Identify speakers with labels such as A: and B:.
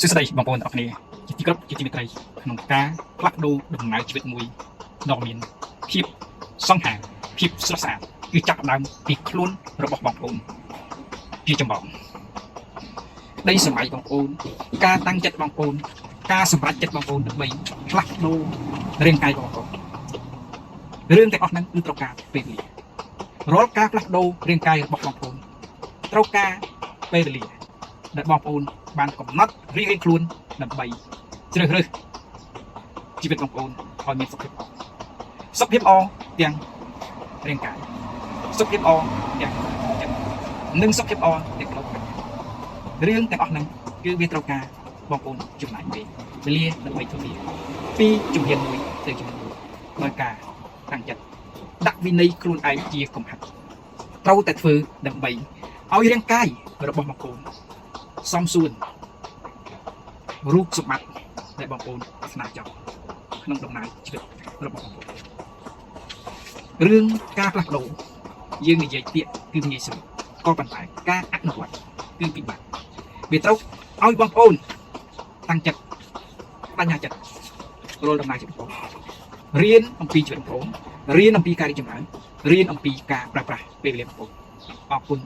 A: សួស្តីបងប្អូនទាំងអស់គ្នាជាទីគោរពជាទីមេត្រីក្នុងការផ្លាស់ប្ដូរដំណើរជីវិតមួយដ៏មានភាពសង្ហាភាពស្រស់ស្អាតគឺចាប់ផ្ដើមពីខ្លួនរបស់បងប្អូនជាចម្បងដីសម័យបងប្អូនការតាំងចិត្តបងប្អូនការសម្រេចចិត្តបងប្អូនដើម្បីផ្លាស់ប្ដូររាងកាយបងប្អូនរឿងទាំងអស់ហ្នឹងគឺត្រូវការពេលវេលារាល់ការផ្លាស់ប្ដូររាងកាយរបស់បងប្អូនត្រូវការពេលវេលាដែលបងប្អូនបានកំណត់រៀងៗខ្លួនដើម្បីជ្រើសរើសជីវិតបងប្អូនឲ្យមានសុខភាពល្អសុខភាពល្អទាំងរាងកាយសុខភាពល្អទាំងចិត្តនិងសុខភាពល្អទាំងផ្លូវកាយរឿងទាំងអស់ហ្នឹងគឺវាត្រូវការបងប្អូនចំណាយពេលវេលាដើម្បីធ្វើវាពីជំហានមួយទៅជំហានមួយដោយការតាំងចិត្តដាក់វិន័យខ្លួនឯងជាកំហិតត្រូវតែធ្វើដើម្បីឲ្យរាងកាយរបស់បងប្អូនសមសួនរូបសម្បត្តិដែលបងប្អូនប្រាថ្នាចង់ក្នុងដំណើរជីវិតរបស់បងប្អូនរឿងការផ្លាស់ប្ដូរយើងនិយាយពាក្យគឺងាយស្រួលក៏ប៉ុន្តែការអនុវត្តគឺពិបាកវាត្រូវឲ្យបងប្អូនតាំងចិត្តបញ្ញាចិត្តរាល់ដំណើរជីវិតបងប្អូនរៀនអំពីជីវិតបងប្អូនរៀនអំពីការរីកចម្រើនរៀនអំពីការប្រើប្រាស់ពេលវេលាបងប្អូនអរគុណ